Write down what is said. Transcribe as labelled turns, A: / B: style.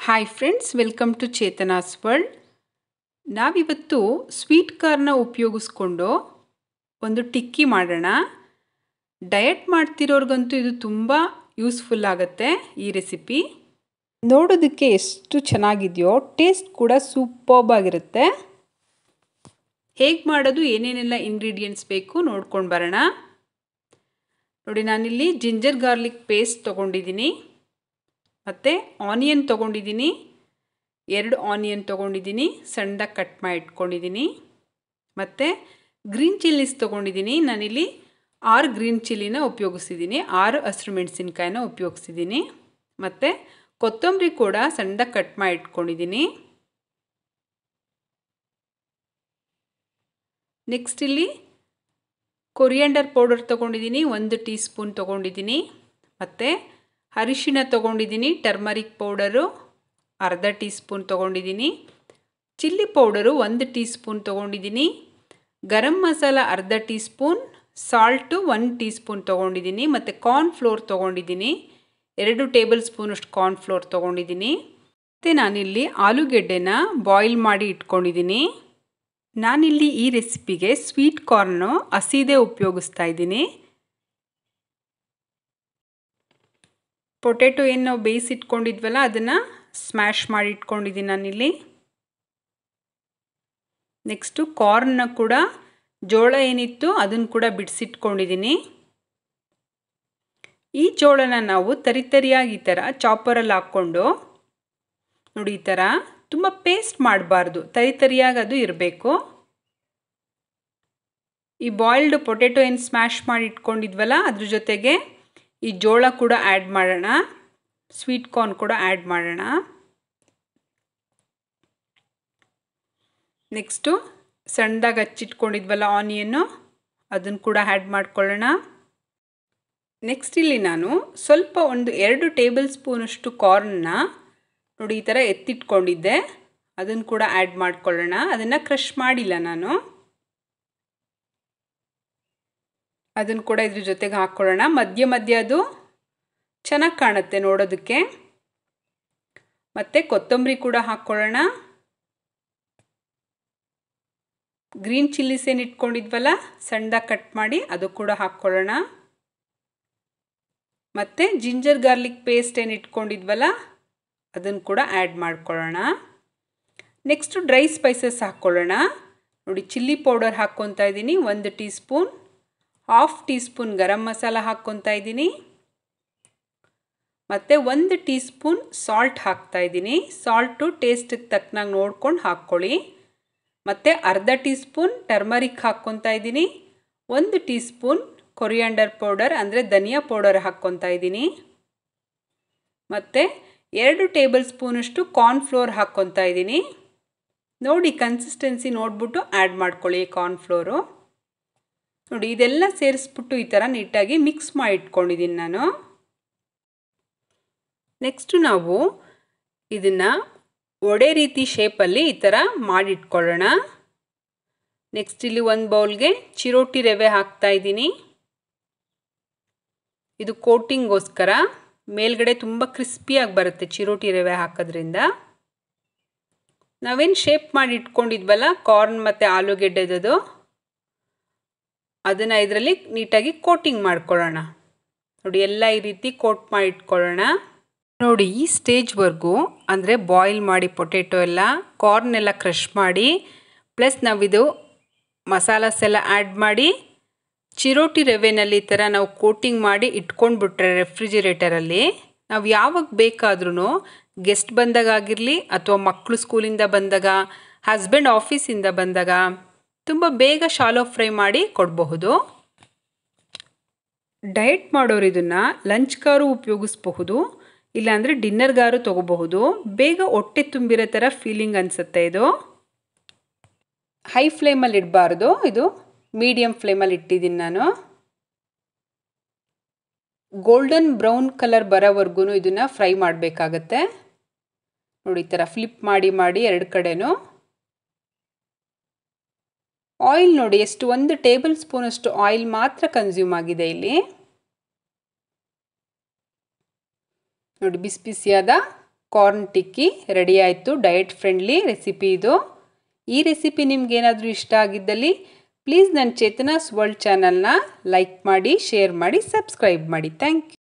A: Hi friends, welcome to Chetana's world. ನಾವಿವತ್ತು sweet corn ಉಪಯೋಗಿಸ್ಕೊಂಡು ಒಂದು ಟಿಕ್ಕಿ ಮಾಡೋಣ. ಡಯಟ್ ಮಾಡ್ತಿರೋರ್ಗಂತೂ ಇದು ತುಂಬ ಯೂಸ್ಫುಲ್ ಆಗುತ್ತೆ ಈ ರೆಸಿಪಿ. ನೋಡೋದಕ್ಕೆ ಎಷ್ಟು ಚೆನ್ನಾಗಿದೆಯೋ, ಟೇಸ್ಟ್ ಕೂಡ ಸೂಪರ್ಬ್ ಆಗಿರುತ್ತೆ. ಹೇಗೆ ಮಾಡೋದು, ಏನೇನೆಲ್ಲ ಇಂಗ್ರೀಡಿಯೆಂಟ್ಸ್ ಬೇಕು ನೋಡ್ಕೊಂಡು ಬರೋಣ. ನೋಡಿ, ನಾನಿಲ್ಲಿ ಜಿಂಜರ್ ಗಾರ್ಲಿಕ್ ಪೇಸ್ಟ್ ತೊಗೊಂಡಿದ್ದೀನಿ, ಮತ್ತು ಆನಿಯನ್ ತೊಗೊಂಡಿದ್ದೀನಿ, 2 ಆನಿಯನ್ ತೊಗೊಂಡಿದ್ದೀನಿ, ಸಣ್ಣದಾಗಿ ಕಟ್ ಮಾಡಿ ಇಟ್ಕೊಂಡಿದ್ದೀನಿ. ಮತ್ತು ಗ್ರೀನ್ ಚಿಲ್ಲೀಸ್ ತೊಗೊಂಡಿದ್ದೀನಿ. ನಾನಿಲ್ಲಿ 6 ಗ್ರೀನ್ ಚಿಲ್ಲಿನ ಉಪಯೋಗಿಸಿದ್ದೀನಿ, 6 ಹಸಿರು ಮೆಣಸಿನ್ಕಾಯಿನ ಉಪಯೋಗಿಸಿದ್ದೀನಿ. ಮತ್ತು ಕೊತ್ತಂಬರಿ ಕೂಡ ಸಣ್ಣದಾಗಿ ಕಟ್ ಮಾಡಿ ಇಟ್ಕೊಂಡಿದ್ದೀನಿ. ನೆಕ್ಸ್ಟ್ ಇಲ್ಲಿ ಕೊರಿಯಾಂಡರ್ ಪೌಡರ್ ತೊಗೊಂಡಿದ್ದೀನಿ, 1 ಟೀ ಸ್ಪೂನ್ ತೊಗೊಂಡಿದ್ದೀನಿ. ಮತ್ತು ಅರಿಶಿಣ ತೊಗೊಂಡಿದ್ದೀನಿ, ಟರ್ಮರಿಕ್ ಪೌಡರು ಅರ್ಧ ಟೀ ಸ್ಪೂನ್ ತೊಗೊಂಡಿದ್ದೀನಿ. ಚಿಲ್ಲಿ ಪೌಡರು 1 ಟೀ ಸ್ಪೂನ್ ತೊಗೊಂಡಿದ್ದೀನಿ. ಗರಂ ಮಸಾಲ ಅರ್ಧ tea spoon, salt 1 tea spoon ತೊಗೊಂಡಿದ್ದೀನಿ. ಮತ್ತು ಕಾರ್ನ್ಫ್ಲೋರ್ ತೊಗೊಂಡಿದ್ದೀನಿ, 2 ಟೇಬಲ್ ಸ್ಪೂನಷ್ಟು ಕಾರ್ನ್ಫ್ಲೋರ್ ತೊಗೊಂಡಿದ್ದೀನಿ. ಮತ್ತು ನಾನಿಲ್ಲಿ ಆಲೂಗೆಡ್ಡೆನ ಬಾಯ್ಲ್ ಮಾಡಿ ಇಟ್ಕೊಂಡಿದ್ದೀನಿ. ನಾನಿಲ್ಲಿ ಈ ರೆಸಿಪಿಗೆ ಸ್ವೀಟ್ ಕಾರ್ನು ಹಸಿದೇ ಉಪಯೋಗಿಸ್ತಾ ಇದ್ದೀನಿ. ಪೊಟೆಟೊ ಏನು ನಾವು ಬೇಯಿಸಿಟ್ಕೊಂಡಿದ್ವಲ್ಲ ಅದನ್ನು ಸ್ಮ್ಯಾಶ್ ಮಾಡಿ ಇಟ್ಕೊಂಡಿದ್ದೀನಿ ನಾನಿಲ್ಲಿ. ನೆಕ್ಸ್ಟು ಕಾರ್ನ್ನ ಕೂಡ, ಜೋಳ ಏನಿತ್ತು ಅದನ್ನು ಕೂಡ ಬಿಡಿಸಿಟ್ಕೊಂಡಿದ್ದೀನಿ. ಈ ಜೋಳನ ನಾವು ತರಿಯಾಗಿ ಈ ಥರ ಚಾಪರಲ್ಲಿ ಹಾಕ್ಕೊಂಡು, ನೋಡಿ ಈ ಥರ ತುಂಬ ಪೇಸ್ಟ್ ಮಾಡಬಾರ್ದು, ತರಿಯಾಗಿ ಅದು ಇರಬೇಕು. ಈ ಬಾಯ್ಲ್ಡ್ ಪೊಟೆಟೊ ಏನು ಸ್ಮ್ಯಾಶ್ ಮಾಡಿ ಇಟ್ಕೊಂಡಿದ್ವಲ್ಲ ಅದ್ರ ಜೊತೆಗೆ ಈ ಜೋಳ ಕೂಡ ಆ್ಯಡ್ ಮಾಡೋಣ, ಸ್ವೀಟ್ ಕಾರ್ನ್ ಕೂಡ ಆ್ಯಡ್ ಮಾಡೋಣ. ನೆಕ್ಸ್ಟು ಸಣ್ಣದಾಗಿ ಹಚ್ಚಿಟ್ಕೊಂಡಿದ್ವಲ್ಲ ಆನಿಯನ್ನು, ಅದನ್ನು ಕೂಡ ಆ್ಯಡ್ ಮಾಡ್ಕೊಳ್ಳೋಣ. ನೆಕ್ಸ್ಟ್ ಇಲ್ಲಿ ನಾನು ಸ್ವಲ್ಪ 2 ಟೇಬಲ್ ಸ್ಪೂನಷ್ಟು ಕಾರ್ನ್ನ ನೋಡಿ ಈ ಥರ ಎತ್ತಿಟ್ಕೊಂಡಿದ್ದೆ, ಅದನ್ನು ಕೂಡ ಆ್ಯಡ್ ಮಾಡ್ಕೊಳ್ಳೋಣ. ಅದನ್ನು ಕ್ರಷ್ ಮಾಡಿಲ್ಲ ನಾನು, ಅದನ್ನು ಕೂಡ ಇದ್ರ ಜೊತೆಗೆ ಹಾಕ್ಕೊಳ್ಳೋಣ. ಮಧ್ಯ ಮಧ್ಯ ಅದು ಚೆನ್ನಾಗಿ ಕಾಣುತ್ತೆ ನೋಡೋದಕ್ಕೆ. ಮತ್ತು ಕೊತ್ತಂಬರಿ ಕೂಡ ಹಾಕ್ಕೊಳ್ಳೋಣ. ಗ್ರೀನ್ ಚಿಲ್ಲೀಸ್ ಏನು ಇಟ್ಕೊಂಡಿದ್ವಲ್ಲ ಸಣ್ಣದಾಗಿ ಕಟ್ ಮಾಡಿ ಅದು ಕೂಡ ಹಾಕ್ಕೊಳ್ಳೋಣ. ಮತ್ತು ಜಿಂಜರ್ ಗಾರ್ಲಿಕ್ ಪೇಸ್ಟ್ ಏನು ಇಟ್ಕೊಂಡಿದ್ವಲ್ಲ ಅದನ್ನು ಕೂಡ ಆ್ಯಡ್ ಮಾಡ್ಕೊಳ್ಳೋಣ. ನೆಕ್ಸ್ಟು ಡ್ರೈ ಸ್ಪೈಸಸ್ ಹಾಕ್ಕೊಳ್ಳೋಣ. ನೋಡಿ, ಚಿಲ್ಲಿ ಪೌಡರ್ ಹಾಕ್ಕೊತಾ ಇದ್ದೀನಿ 1 tea spoon, 1/2 tea spoon garam masala ಹಾಕ್ಕೊತಾ ಇದ್ದೀನಿ. ಮತ್ತು 1 ಟೀ ಸ್ಪೂನ್ ಸಾಲ್ಟ್ ಹಾಕ್ತಾಯಿದ್ದೀನಿ. ಸಾಲ್ಟು ಟೇಸ್ಟಿಗೆ ತಕ್ಕನಾಗಿ ನೋಡ್ಕೊಂಡು ಹಾಕ್ಕೊಳ್ಳಿ. ಮತ್ತು ಅರ್ಧ ಟೀ ಸ್ಪೂನ್ ಟರ್ಮರಿಕ್ ಹಾಕ್ಕೊತಾ ಇದ್ದೀನಿ. 1 ಟೀ ಸ್ಪೂನ್ ಕೊರಿಯಾಂಡರ್ ಪೌಡರ್ ಅಂದರೆ ಧನಿಯಾ ಪೌಡರ್ ಹಾಕ್ಕೊತಾ ಇದ್ದೀನಿ. ಮತ್ತು 2 ಟೇಬಲ್ ಸ್ಪೂನಷ್ಟು ಕಾರ್ನ್ಫ್ಲೋರ್ ಹಾಕ್ಕೊತಾ ಇದ್ದೀನಿ. ನೋಡಿ, ಕನ್ಸಿಸ್ಟೆನ್ಸಿ ನೋಡಿಬಿಟ್ಟು ಆ್ಯಡ್ ಮಾಡ್ಕೊಳ್ಳಿ ಕಾರ್ನ್ಫ್ಲೋರು. ನೋಡಿ, ಇದೆಲ್ಲ ಸೇರಿಸ್ಬಿಟ್ಟು ಈ ಥರ ನೀಟಾಗಿ ಮಿಕ್ಸ್ ಮಾಡಿ ಇಟ್ಕೊಂಡಿದ್ದೀನಿ ನಾನು. ನೆಕ್ಸ್ಟು ನಾವು ಇದನ್ನು ವಡೆ ರೀತಿ ಶೇಪಲ್ಲಿ ಈ ಥರ ಮಾಡಿಟ್ಕೊಳ್ಳೋಣ. ನೆಕ್ಸ್ಟ್ ಇಲ್ಲಿ 1 ಬೌಲ್ಗೆ ಚಿರೋಟಿ ರವೆ ಹಾಕ್ತಾಯಿದ್ದೀನಿ. ಇದು ಕೋಟಿಂಗ್ಗೋಸ್ಕರ, ಮೇಲ್ಗಡೆ ತುಂಬ ಕ್ರಿಸ್ಪಿಯಾಗಿ ಬರುತ್ತೆ ಚಿರೋಟಿ ರವೆ ಹಾಕೋದ್ರಿಂದ. ನಾವೇನು ಶೇಪ್ ಮಾಡಿ ಇಟ್ಕೊಂಡಿದ್ವಲ್ಲ ಕಾರ್ನ್ ಮತ್ತು ಆಲೂಗೆಡ್ಡೆದು, ಅದನ್ನು ಇದರಲ್ಲಿ ನೀಟಾಗಿ ಕೋಟಿಂಗ್ ಮಾಡ್ಕೊಳ್ಳೋಣ. ನೋಡಿ, ಎಲ್ಲ ಈ ರೀತಿ ಕೋಟ್ ಮಾಡಿ ಇಟ್ಕೊಳ್ಳೋಣ. ನೋಡಿ, ಈ ಸ್ಟೇಜ್ವರೆಗೂ ಅಂದರೆ ಬಾಯ್ಲ್ ಮಾಡಿ ಪೊಟೆಟೊ ಎಲ್ಲ, ಕಾರ್ನ್ ಎಲ್ಲ ಕ್ರಷ್ ಮಾಡಿ, ಪ್ಲಸ್ ನಾವಿದು ಮಸಾಲಾಸ್ ಎಲ್ಲ ಆ್ಯಡ್ ಮಾಡಿ ಚಿರೋಟಿ ರವೆನಲ್ಲಿ ಈ ಥರ ನಾವು ಕೋಟಿಂಗ್ ಮಾಡಿ ಇಟ್ಕೊಂಡ್ಬಿಟ್ರೆ ರೆಫ್ರಿಜಿರೇಟರಲ್ಲಿ, ನಾವು ಯಾವಾಗ ಬೇಕಾದ್ರೂ ಗೆಸ್ಟ್ ಬಂದಾಗಿರಲಿ ಅಥವಾ ಮಕ್ಕಳು ಸ್ಕೂಲಿಂದ ಬಂದಾಗ, ಹಸ್ಬೆಂಡ್ ಆಫೀಸಿಂದ ಬಂದಾಗ ತುಂಬ ಬೇಗ ಶಾಲೋ ಫ್ರೈ ಮಾಡಿ ಕೊಡಬಹುದು. ಡಯಟ್ ಮಾಡೋರು ಇದನ್ನು ಲಂಚ್ಗಾರು ಉಪಯೋಗಿಸ್ಬಹುದು, ಇಲ್ಲಾಂದರೆ ಡಿನ್ನರ್ಗಾರು ತೊಗೋಬಹುದು. ಬೇಗ ಹೊಟ್ಟೆ ತುಂಬಿರೋ ಥರ ಫೀಲಿಂಗ್ ಅನಿಸುತ್ತೆ ಇದು. ಹೈ ಫ್ಲೇಮಲ್ಲಿ ಇಡಬಾರ್ದು, ಇದು ಮೀಡಿಯಮ್ ಫ್ಲೇಮಲ್ಲಿ ಇಟ್ಟಿದ್ದೀನಿ ನಾನು. ಗೋಲ್ಡನ್ ಬ್ರೌನ್ ಕಲರ್ ಬರೋವರೆಗೂ ಇದನ್ನು ಫ್ರೈ ಮಾಡಬೇಕಾಗತ್ತೆ. ನೋಡಿ, ಈ ಥರ ಫ್ಲಿಪ್ ಮಾಡಿ ಮಾಡಿ 2 ಕಡೆನೂ. ಆಯಿಲ್ ನೋಡಿ ಎಷ್ಟು, 1 ಟೇಬಲ್ ಸ್ಪೂನಷ್ಟು ಆಯಿಲ್ ಮಾತ್ರ ಕನ್ಸ್ಯೂಮ್ ಆಗಿದೆ ಇಲ್ಲಿ. ನೋಡಿ, ಬಿಸಿ ಬಿಸಿಯಾದ ಕಾರ್ನ್ ಟಿಕ್ಕಿ ರೆಡಿ ಆಯಿತು. ಡಯಟ್ ಫ್ರೆಂಡ್ಲಿ ರೆಸಿಪಿ ಇದು. ಈ ರೆಸಿಪಿ ನಿಮಗೇನಾದರೂ ಇಷ್ಟ ಆಗಿದ್ದಲ್ಲಿ ಪ್ಲೀಸ್ ನನ್ನ ಚೇತನಾಸ್ ವರ್ಲ್ಡ್ ಚಾನಲ್ನ ಲೈಕ್ ಮಾಡಿ, ಶೇರ್ ಮಾಡಿ, ಸಬ್ಸ್ಕ್ರೈಬ್ ಮಾಡಿ. Thank you.